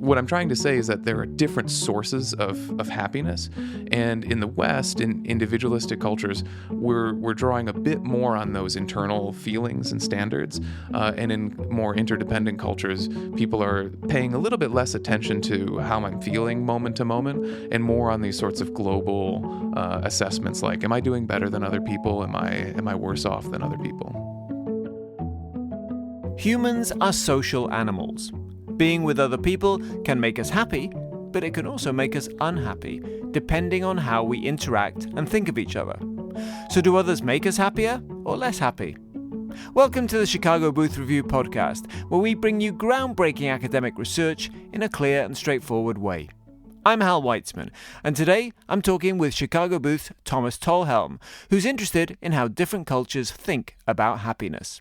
what I'm trying to say is that there are different sources of happiness. And in the West, in individualistic cultures, we're drawing a bit more on those internal feelings and standards. And in more interdependent cultures, people are paying a little bit less attention to how I'm feeling moment to moment and more on these sorts of global assessments like, am I doing better than other people? Am I worse off than other people? Humans are social animals. Being with other people can make us happy, but it can also make us unhappy, depending on how we interact and think of each other. So do others make us happier or less happy? Welcome to the Chicago Booth Review podcast, where we bring you groundbreaking academic research in a clear and straightforward way. I'm Hal Weitzman, and today I'm talking with Chicago Booth Thomas Talhelm, who's interested in how different cultures think about happiness.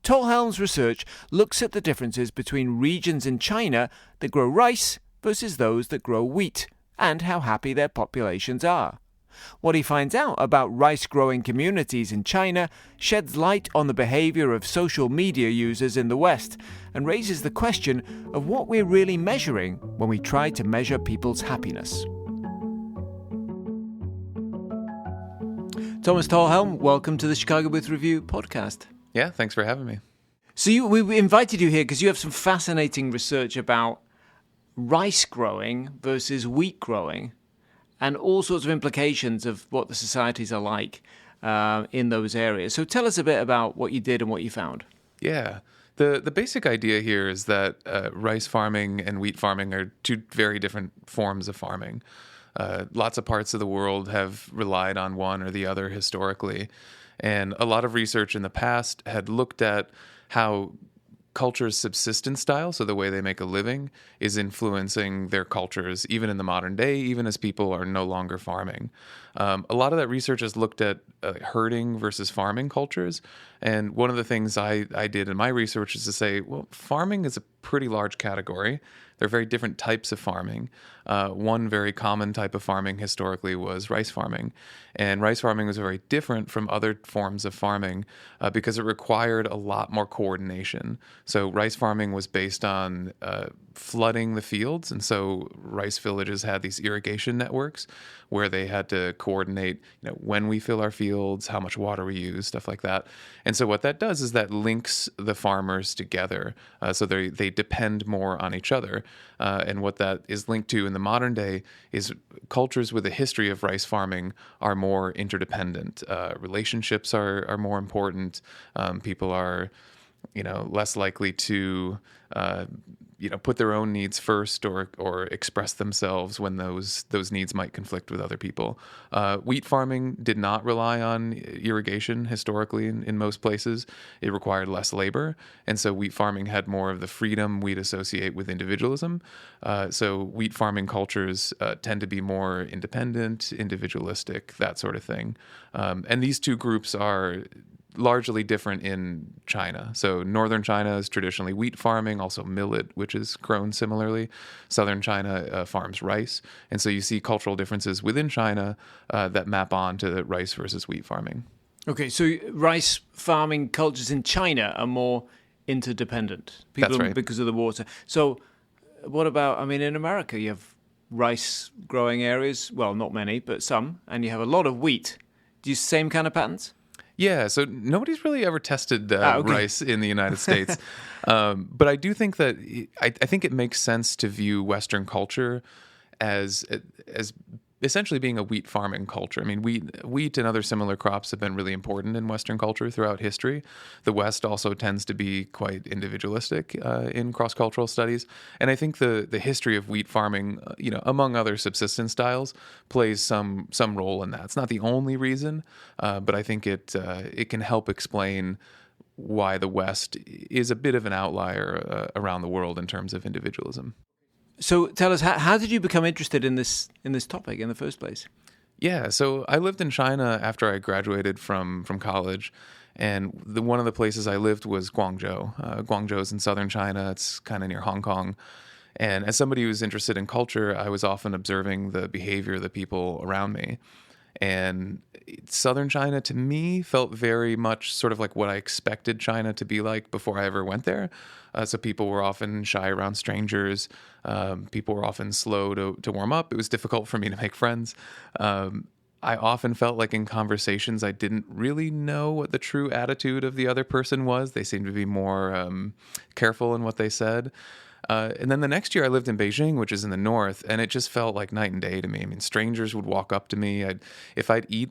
Talhelm's research looks at the differences between regions in China that grow rice versus those that grow wheat, and how happy their populations are. What he finds out about rice-growing communities in China sheds light on the behavior of social media users in the West, and raises the question of what we're really measuring when we try to measure people's happiness. Thomas Talhelm, welcome to the Chicago Booth Review podcast. Yeah, thanks for having me. So we invited you here because you have some fascinating research about rice growing versus wheat growing and all sorts of implications of what the societies are like in those areas. So tell us a bit about what you did and what you found. Yeah. The basic idea here is that rice farming and wheat farming are two very different forms of farming. Lots of parts of the world have relied on one or the other historically. And a lot of research in the past had looked at how culture's subsistence style, so the way they make a living, is influencing their cultures, even in the modern day, even as people are no longer farming. A lot of that research has looked at herding versus farming cultures. And one of the things I did in my research is to say, well, farming is a pretty large category. There are very different types of farming. One very common type of farming historically was rice farming. And rice farming was very different from other forms of farming because it required a lot more coordination. So rice farming was based on flooding the fields. And so rice villages had these irrigation networks where they had to coordinate, when we fill our fields, how much water we use, stuff like that. And so what that does is that links the farmers together. So they depend more on each other. And what that is linked to in the modern day is cultures with a history of rice farming are more interdependent. Relationships are more important. People are, less likely to, put their own needs first or express themselves when those needs might conflict with other people. Wheat farming did not rely on irrigation historically in most places. It required less labor. And so wheat farming had more of the freedom we'd associate with individualism. So wheat farming cultures tend to be more independent, individualistic, that sort of thing. And these two groups are largely different in China. So northern China is traditionally wheat farming, also millet, which is grown similarly. Southern China farms rice. And so you see cultural differences within China that map on to the rice versus wheat farming. Okay, so rice farming cultures in China are more interdependent. That's right. Because of the water. So what about, in America you have rice growing areas, well, not many, but some, and you have a lot of wheat. Do you see same kind of patterns? Yeah, so nobody's really ever tested rice in the United States. But I do think that I think it makes sense to view Western culture as essentially being a wheat farming culture. Wheat and other similar crops have been really important in Western culture throughout history. The West also tends to be quite individualistic in cross-cultural studies. And I think the history of wheat farming, among other subsistence styles, plays some role in that. It's not the only reason, but I think it can help explain why the West is a bit of an outlier around the world in terms of individualism. So tell us, how did you become interested in this topic in the first place? Yeah, so I lived in China after I graduated from college, and one of the places I lived was Guangzhou. Guangzhou is in southern China. It's kind of near Hong Kong. And as somebody who's interested in culture, I was often observing the behavior of the people around me. And southern China, to me, felt very much sort of like what I expected China to be like before I ever went there. So people were often shy around strangers. People were often slow to warm up. It was difficult for me to make friends. I often felt like in conversations, I didn't really know what the true attitude of the other person was. They seemed to be more careful in what they said. And then the next year I lived in Beijing, which is in the north, and it just felt like night and day to me. I mean, strangers would walk up to me. If I'd eat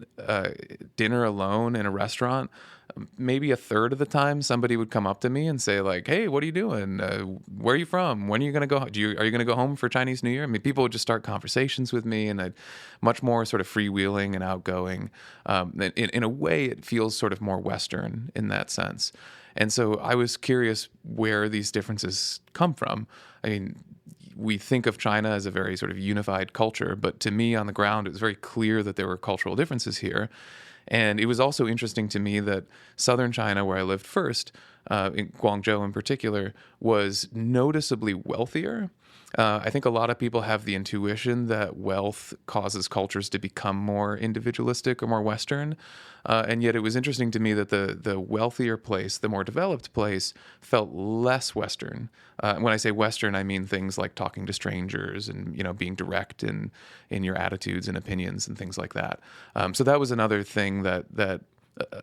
dinner alone in a restaurant, maybe a third of the time somebody would come up to me and say like, "Hey, what are you doing? Where are you from? When are you going to go? Are you going to go home for Chinese New Year?" I mean, people would just start conversations with me, and I'd much more sort of freewheeling and outgoing. In a way, it feels sort of more Western in that sense. And so I was curious where these differences come from. I mean, we think of China as a very sort of unified culture, but to me on the ground, it was very clear that there were cultural differences here. And it was also interesting to me that southern China, where I lived first, in Guangzhou in particular, was noticeably wealthier. I think a lot of people have the intuition that wealth causes cultures to become more individualistic or more Western. And yet it was interesting to me that the wealthier place, the more developed place, felt less Western. When I say Western, I mean things like talking to strangers and, being direct in your attitudes and opinions and things like that. So that was another thing that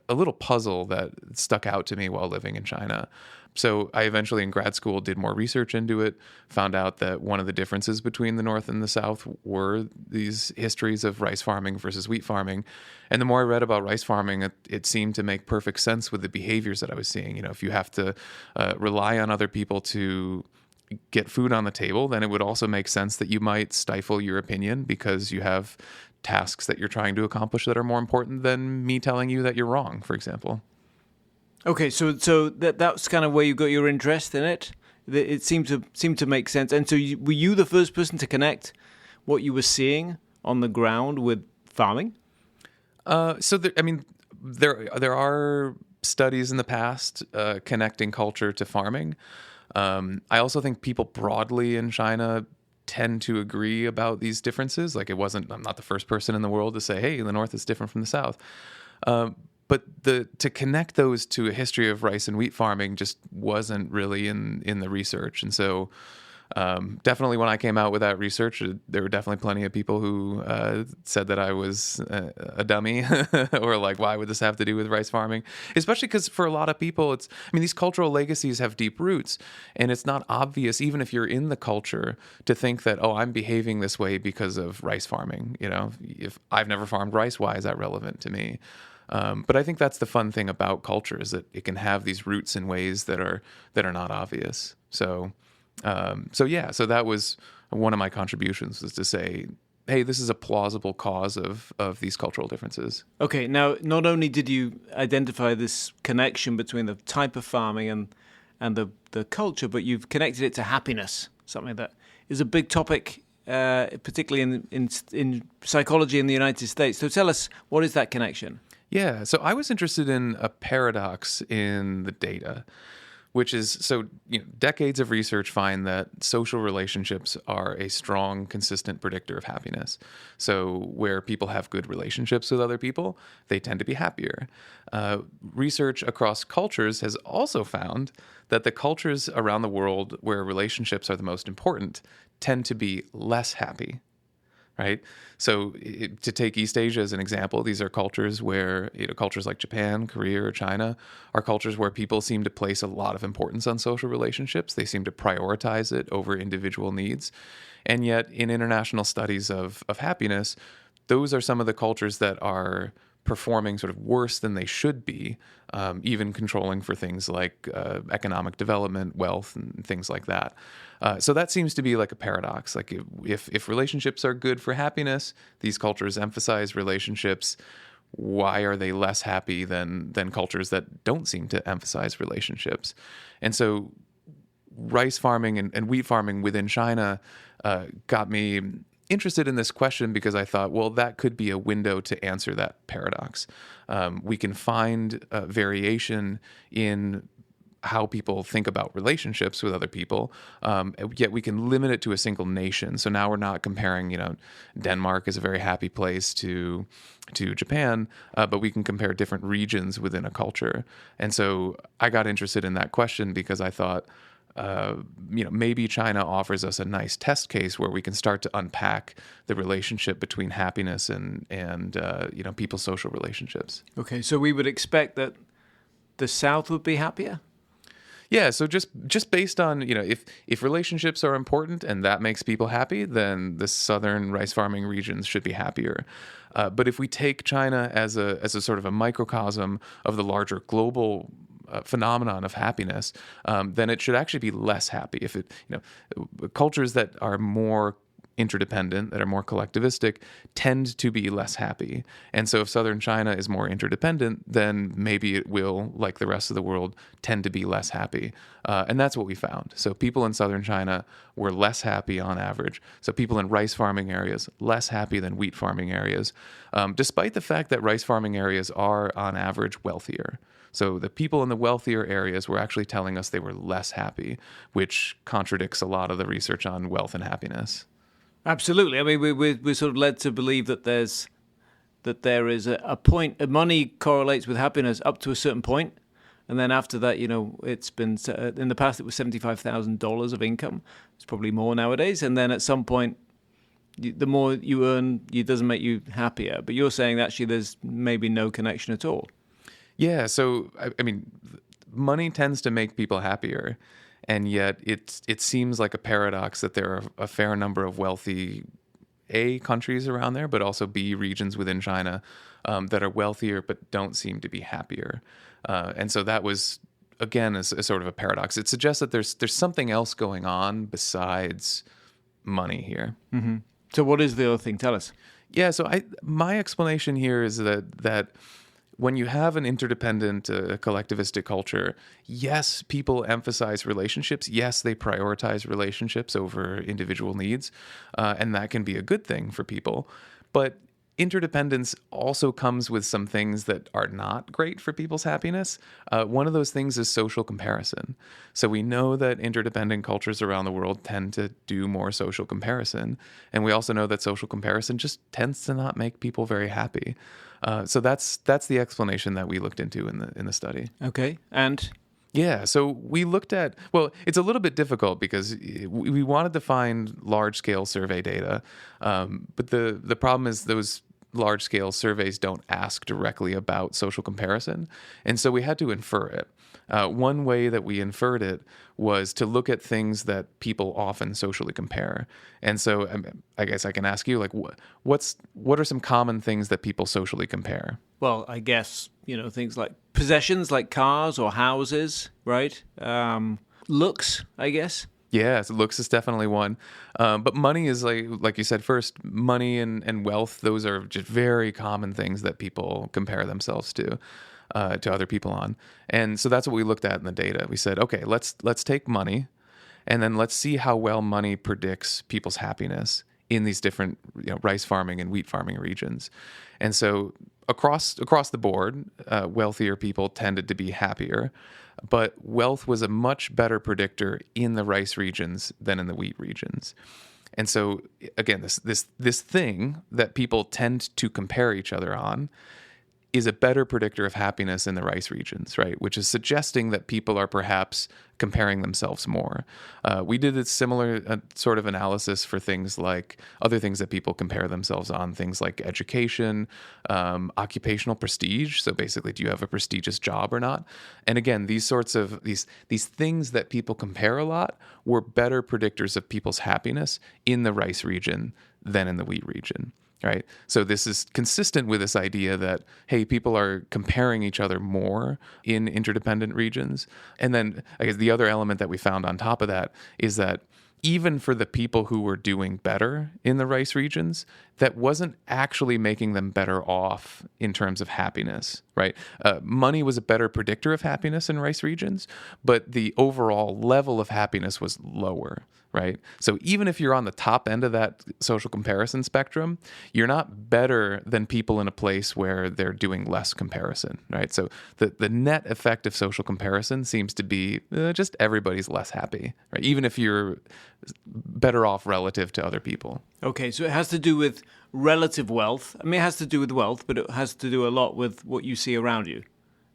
a little puzzle that stuck out to me while living in China. So I eventually in grad school did more research into it, found out that one of the differences between the North and the South were these histories of rice farming versus wheat farming. And the more I read about rice farming, it seemed to make perfect sense with the behaviors that I was seeing. If you have to rely on other people to get food on the table, then it would also make sense that you might stifle your opinion because you have tasks that you're trying to accomplish that are more important than me telling you that you're wrong, for example. Okay, so that's kind of where you got your interest in it. It seemed to make sense. And so, were you the first person to connect what you were seeing on the ground with farming? There are studies in the past connecting culture to farming. I also think people broadly in China tend to agree about these differences. Like I'm not the first person in the world to say, "Hey, the North is different from the South." But to connect those to a history of rice and wheat farming just wasn't really in the research. And so definitely when I came out with that research, there were definitely plenty of people who said that I was a dummy or like, why would this have to do with rice farming? Especially because for a lot of people, these cultural legacies have deep roots, and it's not obvious, even if you're in the culture, to think that, oh, I'm behaving this way because of rice farming. If I've never farmed rice, why is that relevant to me? But I think that's the fun thing about culture, is that it can have these roots in ways that are not obvious. So that was one of my contributions, was to say, hey, this is a plausible cause of these cultural differences. Okay, now not only did you identify this connection between the type of farming and the culture, but you've connected it to happiness, something that is a big topic, particularly in psychology in the United States. So tell us, what is that connection? Yeah, so I was interested in a paradox in the data, which is, decades of research find that social relationships are a strong, consistent predictor of happiness. So where people have good relationships with other people, they tend to be happier. Research across cultures has also found that the cultures around the world where relationships are the most important tend to be less happy. Right? So to take East Asia as an example, these are cultures where, cultures like Japan, Korea, or China are cultures where people seem to place a lot of importance on social relationships. They seem to prioritize it over individual needs. And yet in international studies of happiness, those are some of the cultures that are performing sort of worse than they should be, even controlling for things like economic development, wealth, and things like that. So that seems to be like a paradox. Like if relationships are good for happiness, these cultures emphasize relationships. Why are they less happy than cultures that don't seem to emphasize relationships? And so rice farming and wheat farming within China got me interested in this question, because I thought, well, that could be a window to answer that paradox. We can find variation in how people think about relationships with other people, yet we can limit it to a single nation. So now we're not comparing, Denmark is a very happy place to Japan, but we can compare different regions within a culture. And so I got interested in that question because I thought, maybe China offers us a nice test case where we can start to unpack the relationship between happiness and people's social relationships. Okay, so we would expect that the South would be happier? Yeah, so just based on, if relationships are important and that makes people happy, then the southern rice farming regions should be happier. But if we take China as a sort of a microcosm of the larger global phenomenon of happiness, then it should actually be less happy. If cultures that are more interdependent, that are more collectivistic, tend to be less happy. And so if southern China is more interdependent, then maybe it will, like the rest of the world, tend to be less happy. And that's what we found. So people in southern China were less happy on average. So people in rice farming areas, less happy than wheat farming areas, despite the fact that rice farming areas are on average wealthier. So the people in the wealthier areas were actually telling us they were less happy, which contradicts a lot of the research on wealth and happiness. Absolutely. I mean, we're sort of led to believe that there is a point. Money correlates with happiness up to a certain point, and then after that, it's been in the past it was $75,000 of income. It's probably more nowadays, and then at some point, the more you earn, it doesn't make you happier. But you're saying that actually there's maybe no connection at all. Yeah. So I mean, money tends to make people happier. And yet it seems like a paradox that there are a fair number of wealthy A countries around there, but also B regions within China that are wealthier but don't seem to be happier. And so that was, again, a sort of a paradox. It suggests that there's something else going on besides money here. Mm-hmm. So what is the other thing? Tell us. Yeah, so my explanation here is that when you have an interdependent, collectivistic culture, yes, people emphasize relationships. Yes, they prioritize relationships over individual needs. And that can be a good thing for people. But interdependence also comes with some things that are not great for people's happiness. One of those things is social comparison. So we know that interdependent cultures around the world tend to do more social comparison. And we also know that social comparison just tends to not make people very happy. So that's the explanation that we looked into in the study. Okay, and yeah, so we looked at, well, it's a little bit difficult because we wanted to find large scale survey data, but the problem is those large scale surveys don't ask directly about social comparison, and so we had to infer it. One way that we inferred it was to look at things that people often socially compare. And so I guess I can ask you, like, what are some common things that people socially compare? Well, I guess, things like possessions, like cars or houses, right? Looks, I guess. Yeah, so looks is definitely one. But money is like you said first, money and wealth, those are just very common things that people compare themselves to other people on. And so that's what we looked at in the data. We said, okay, let's take money and then let's see how well money predicts people's happiness in these different rice farming and wheat farming regions. And so across the board, wealthier people tended to be happier, but wealth was a much better predictor in the rice regions than in the wheat regions. And so again, this thing that people tend to compare each other on is a better predictor of happiness in the rice regions, right? Which is suggesting that people are perhaps comparing themselves more. We did a similar sort of analysis for things like other things that people compare themselves on, things like education, occupational prestige. So basically, do you have a prestigious job or not? And again, these sorts of these things that people compare a lot were better predictors of people's happiness in the rice region than in the wheat region. Right. So this is consistent with this idea that, hey, people are comparing each other more in interdependent regions. And then I guess the other element that we found on top of that is that even for the people who were doing better in the rice regions, that wasn't actually making them better off in terms of happiness, right? Money was a better predictor of happiness in rice regions, but the overall level of happiness was lower. right? So even if you're on the top end of that social comparison spectrum, you're not better than people in a place where they're doing less comparison, right? So the net effect of social comparison seems to be just everybody's less happy, right? Even if you're better off relative to other people. Okay, so it has to do with relative wealth. I mean, it has to do with wealth, but it has to do a lot with what you see around you.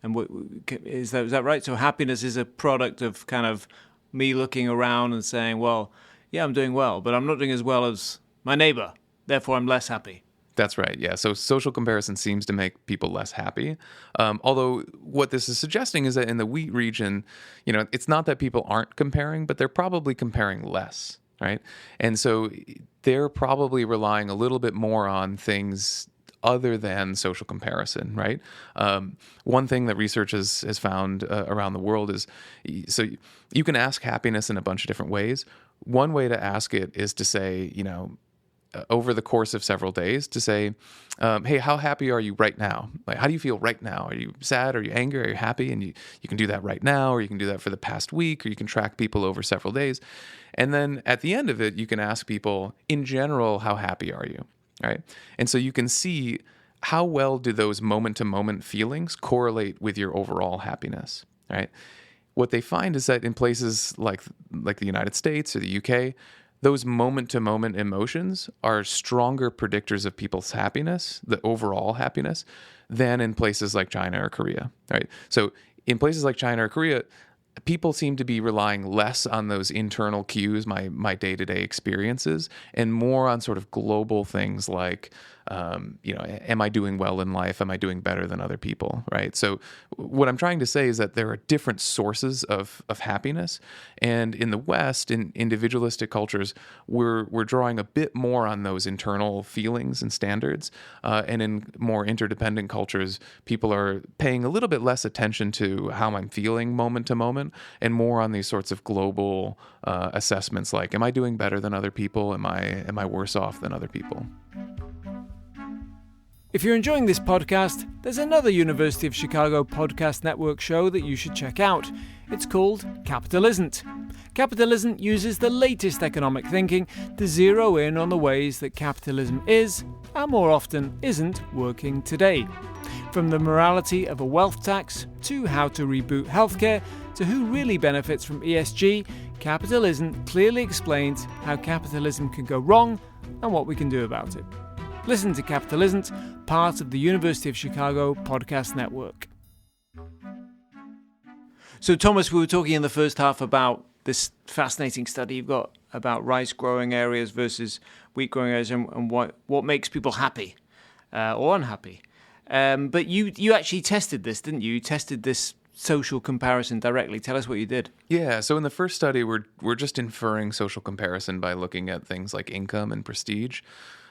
And is that right? So happiness is a product of kind of me looking around and saying, well, yeah, I'm doing well, but I'm not doing as well as my neighbor. Therefore, I'm less happy. That's right. Yeah. So social comparison seems to make people less happy. Although what this is suggesting is that in the wheat region, it's not that people aren't comparing, but they're probably comparing less, right? And so they're probably relying a little bit more on things other than social comparison, right? One thing that research has found around the world is, so you can ask happiness in a bunch of different ways. One way to ask it is to say, over the course of several days, to say, hey, how happy are you right now? Like, how do you feel right now? Are you sad? Are you angry? Are you happy? And you can do that right now, or you can do that for the past week, or you can track people over several days. And then at the end of it, you can ask people, in general, how happy are you? Right? And so you can see how well do those moment-to-moment feelings correlate with your overall happiness, right? What they find is that in places like the United States or the UK, those moment-to-moment emotions are stronger predictors of people's happiness, the overall happiness, than in places like China or Korea, right? So in places like China or Korea, people seem to be relying less on those internal cues, my day-to-day experiences, and more on sort of global things like, am I doing well in life? Am I doing better than other people, right? So what I'm trying to say is that there are different sources of happiness. And in the West, in individualistic cultures, we're drawing a bit more on those internal feelings and standards. And in more interdependent cultures, people are paying a little bit less attention to how I'm feeling moment to moment and more on these sorts of global assessments like, am I doing better than other people? Am I worse off than other people? If you're enjoying this podcast, there's another University of Chicago podcast network show that you should check out. It's called Capital Isn't. Capital Isn't uses the latest economic thinking to zero in on the ways that capitalism is, and more often isn't, working today. From the morality of a wealth tax, to how to reboot healthcare, to who really benefits from ESG, Capital Isn't clearly explains how capitalism can go wrong and what we can do about it. Listen to Capital Isn't, part of the University of Chicago podcast network. So, Thomas, we were talking in the first half about this fascinating study you've got about rice growing areas versus wheat growing areas and what makes people happy or unhappy. But you actually tested this, didn't you? You tested this social comparison directly. Tell us what you did. Yeah, so in the first study, we're just inferring social comparison by looking at things like income and prestige.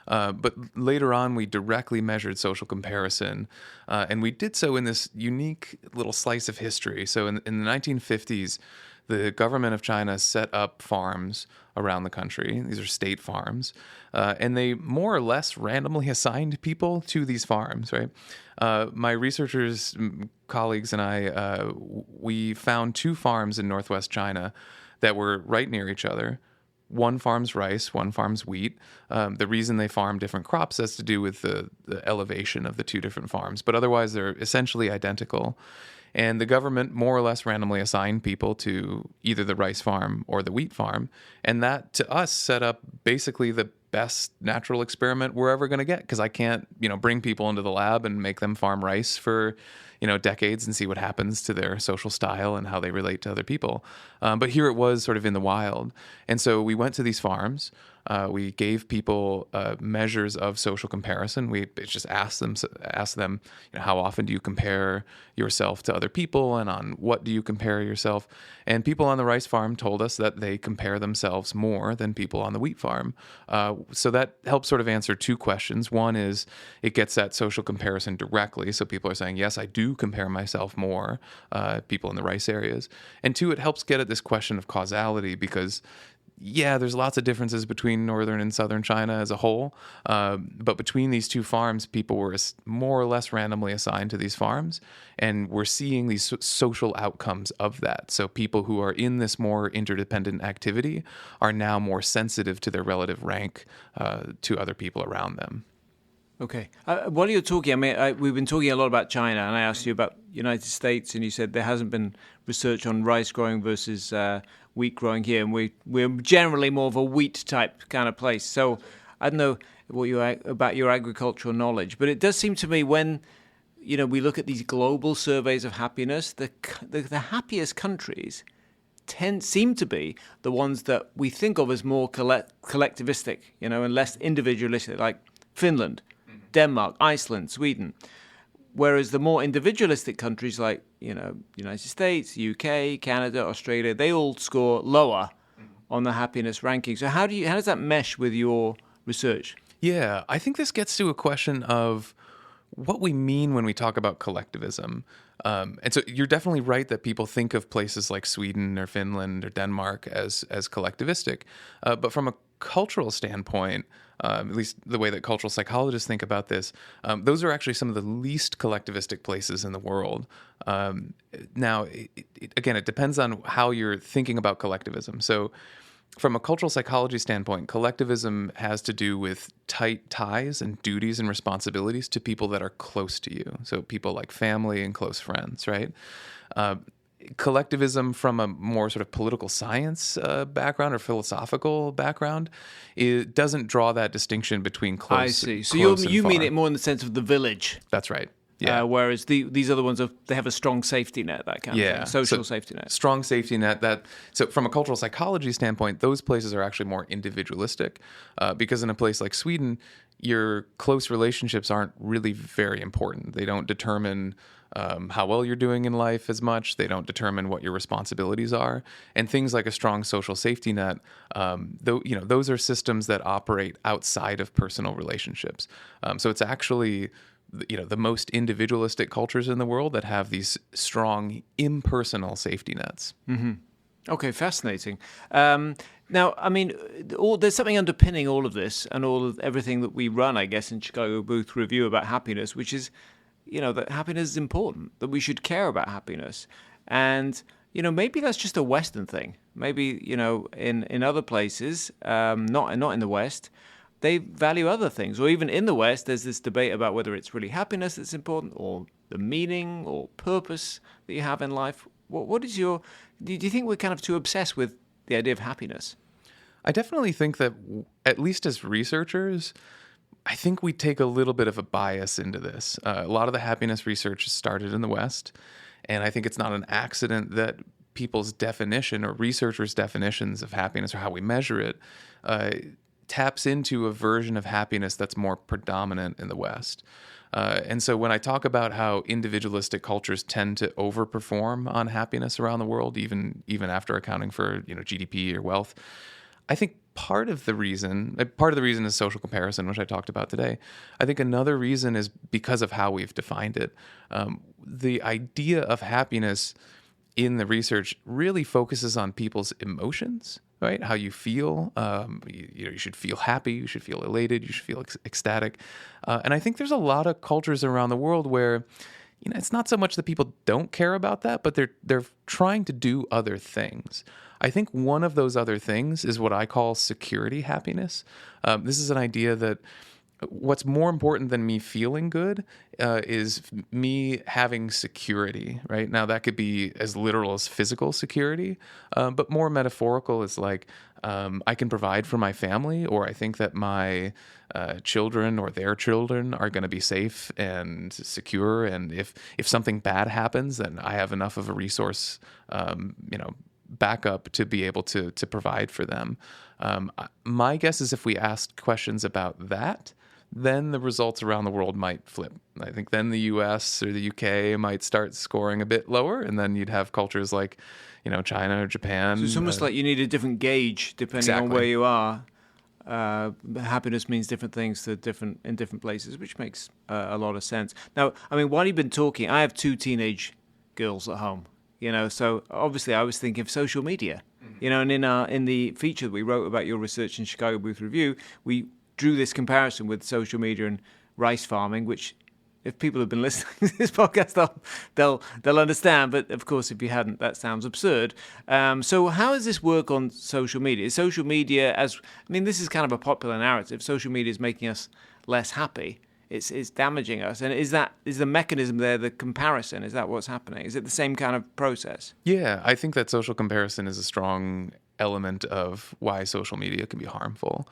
But later on, we directly measured social comparison, and we did so in this unique little slice of history. So in the 1950s, the government of China set up farms around the country. These are state farms, and they more or less randomly assigned people to these farms, right? My researchers, colleagues, and I, we found 2 farms in northwest China that were right near each other. One farms rice, one farms wheat. The reason they farm different crops has to do with the elevation of the 2 different farms, but otherwise they're essentially identical. And the government more or less randomly assigned people to either the rice farm or the wheat farm. And that, to us, set up basically the best natural experiment we're ever going to get, because I can't, bring people into the lab and make them farm rice for, decades and see what happens to their social style and how they relate to other people. But here it was sort of in the wild. And so we went to these farms. We gave people measures of social comparison. We just asked them, how often do you compare yourself to other people, and on what do you compare yourself? And people on the rice farm told us that they compare themselves more than people on the wheat farm. So that helps sort of answer 2 questions. One is it gets at social comparison directly. So people are saying, yes, I do compare myself more, people in the rice areas. And 2, it helps get at this question of causality, because yeah, there's lots of differences between northern and southern China as a whole. But between these two farms, people were more or less randomly assigned to these farms. And we're seeing these social outcomes of that. So people who are in this more interdependent activity are now more sensitive to their relative rank to other people around them. Okay. While you're talking, I mean, we've been talking a lot about China, and I asked you about United States, and you said there hasn't been research on rice growing versus wheat growing here, and we're generally more of a wheat type kind of place. So I don't know about your agricultural knowledge, but it does seem to me when we look at these global surveys of happiness, the happiest countries seem to be the ones that we think of as more collectivistic, and less individualistic, like Finland, Denmark, Iceland, Sweden. Whereas the more individualistic countries like, United States, UK, Canada, Australia, they all score lower on the happiness ranking. So how does that mesh with your research? Yeah, I think this gets to a question of what we mean when we talk about collectivism. And so you're definitely right that people think of places like Sweden or Finland or Denmark as collectivistic. But from a cultural standpoint, at least the way that cultural psychologists think about this, those are actually some of the least collectivistic places in the world. Now, again, it depends on how you're thinking about collectivism. So from a cultural psychology standpoint, collectivism has to do with tight ties and duties and responsibilities to people that are close to you. So people like family and close friends, right? Collectivism from a more sort of political science background or philosophical background, it doesn't draw that distinction between close. I see. So close you and mean far. it more in the sense of the village. That's right. Yeah. Whereas these other ones they have a strong safety net, that kind of thing, social safety net. Strong safety net. So from a cultural psychology standpoint, those places are actually more individualistic, because in a place like Sweden, your close relationships aren't really very important. They don't determine how well you're doing in life as much. They don't determine what your responsibilities are. And things like a strong social safety net, those are systems that operate outside of personal relationships. So it's actually the most individualistic cultures in the world that have these strong impersonal safety nets. Mm-hmm. Okay, fascinating. Now, I mean, there's something underpinning all of this and everything that we run, I guess, in Chicago Booth Review about happiness, which is, that happiness is important, that we should care about happiness. And, maybe that's just a Western thing. Maybe, in other places, not in the West, they value other things. Or even in the West, there's this debate about whether it's really happiness that's important or the meaning or purpose that you have in life. What is do you think we're kind of too obsessed with the idea of happiness? I definitely think that, at least as researchers, I think we take a little bit of a bias into this. A lot of the happiness research started in the West, and I think it's not an accident that people's definition or researchers' definitions of happiness or how we measure it taps into a version of happiness that's more predominant in the West. And so when I talk about how individualistic cultures tend to overperform on happiness around the world, even after accounting for GDP or wealth, I think part of the reason is social comparison, which I talked about today. I think another reason is because of how we've defined it. The idea of happiness in the research really focuses on people's emotions, right? How you feel. You should feel happy. You should feel elated. You should feel ecstatic. And I think there's a lot of cultures around the world where, it's not so much that people don't care about that, but they're trying to do other things. I think one of those other things is what I call security happiness. This is an idea that what's more important than me feeling good is me having security, right? Now, that could be as literal as physical security, but more metaphorical is like I can provide for my family, or I think that my children or their children are going to be safe and secure. And if something bad happens, then I have enough of a resource, backup to be able to provide for them. My guess is if we asked questions about that, then the results around the world might flip. I think then the US or the UK might start scoring a bit lower, and then you'd have cultures like, China or Japan. So it's almost like you need a different gauge depending on where you are. Happiness means different things in different places, which makes a lot of sense. Now, I mean, while you've been talking, I have 2 teenage girls at home, so obviously I was thinking of social media. You know, and in the feature that we wrote about your research in Chicago Booth Review, we drew this comparison with social media and rice farming, which, if people have been listening to this podcast, they'll understand. But of course, if you hadn't, that sounds absurd. So how does this work on social media? Is social media, this is kind of a popular narrative. Social media is making us less happy. It's damaging us. And is the mechanism there, the comparison? Is that what's happening? Is it the same kind of process? Yeah, I think that social comparison is a strong element of why social media can be harmful.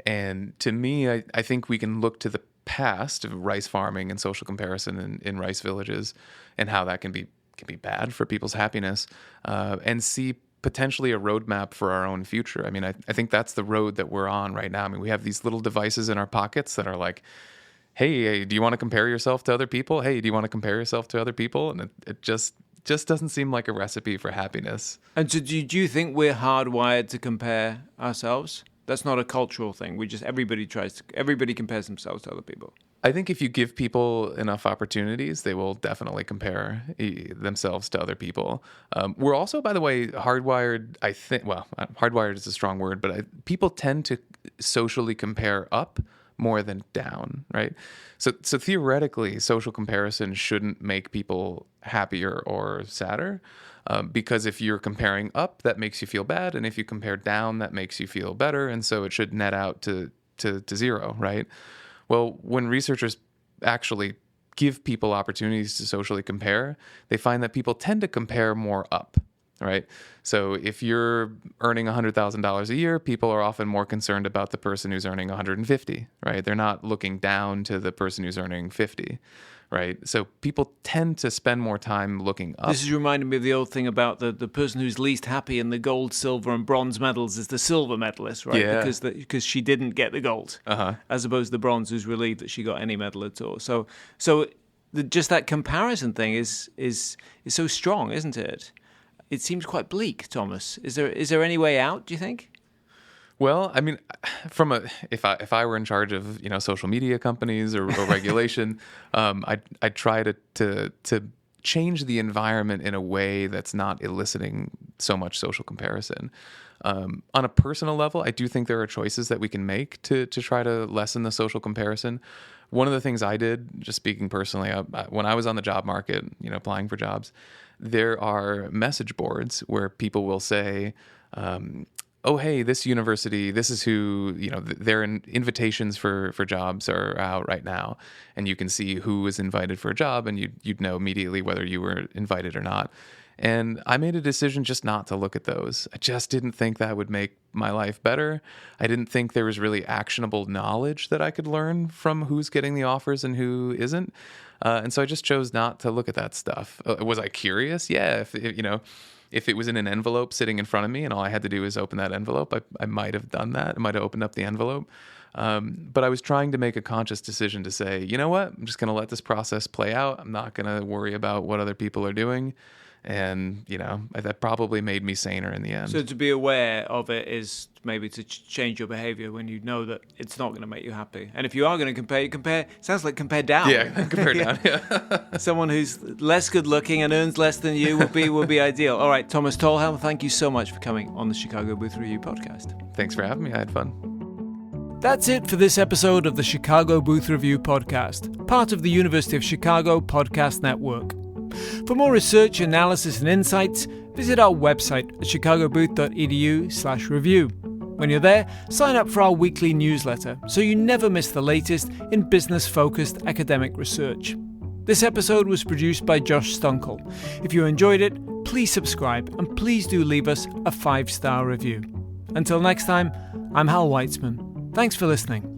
And to me, I think we can look to the past of rice farming and social comparison in rice villages and how that can be bad for people's happiness, and see potentially a roadmap for our own future. I mean, I think that's the road that we're on right now. I mean, we have these little devices in our pockets that are like, hey, do you want to compare yourself to other people? Hey, do you want to compare yourself to other people? And it just doesn't seem like a recipe for happiness. And so do you think we're hardwired to compare ourselves? That's not a cultural thing. Everybody compares themselves to other people. I think if you give people enough opportunities, they will definitely compare themselves to other people. We're also, by the way, hardwired, I think, well, hardwired is a strong word, but people tend to socially compare up more than down, right? So theoretically, social comparison shouldn't make people happier or sadder. Because if you're comparing up, that makes you feel bad. And if you compare down, that makes you feel better. And so it should net out to zero, right? Well, when researchers actually give people opportunities to socially compare, they find that people tend to compare more up, right? So if you're earning $100,000 a year, people are often more concerned about the person who's earning 150, right? They're not looking down to the person who's earning 50. Right. So people tend to spend more time looking up. This is reminding me of the old thing about the person who's least happy in the gold, silver, and bronze medals is the silver medalist, right? Yeah. Because she didn't get the gold, as opposed to the bronze, who's relieved that she got any medal at all. So just that comparison thing is so strong, isn't it? It seems quite bleak, Thomas. Is there any way out, do you think? Well, I mean, if I were in charge of social media companies or regulation, I'd try to change the environment in a way that's not eliciting so much social comparison. On a personal level, I do think there are choices that we can make to try to lessen the social comparison. One of the things I did, just speaking personally, when I was on the job market, applying for jobs, there are message boards where people will say, oh, hey, this university, this is who, their invitations for jobs are out right now. And you can see who was invited for a job, and you'd know immediately whether you were invited or not. And I made a decision just not to look at those. I just didn't think that would make my life better. I didn't think there was really actionable knowledge that I could learn from who's getting the offers and who isn't. And so I just chose not to look at that stuff. Was I curious? Yeah, if it was in an envelope sitting in front of me and all I had to do was open that envelope, I might have done that. I might have opened up the envelope. But I was trying to make a conscious decision to say, you know what? I'm just going to let this process play out. I'm not going to worry about what other people are doing. And, that probably made me saner in the end. So to be aware of it is maybe to change your behavior when you know that it's not going to make you happy. And if you are going to compare, sounds like compare down. Yeah, compare down, yeah. Someone who's less good looking and earns less than you would be ideal. All right, Thomas Talhelm, thank you so much for coming on the Chicago Booth Review podcast. Thanks for having me. I had fun. That's it for this episode of the Chicago Booth Review podcast, part of the University of Chicago Podcast Network. For more research, analysis, and insights, visit our website at chicagobooth.edu/review. When you're there, sign up for our weekly newsletter so you never miss the latest in business-focused academic research. This episode was produced by Josh Stunkel. If you enjoyed it, please subscribe and please do leave us a 5-star review. Until next time, I'm Hal Weitzman. Thanks for listening.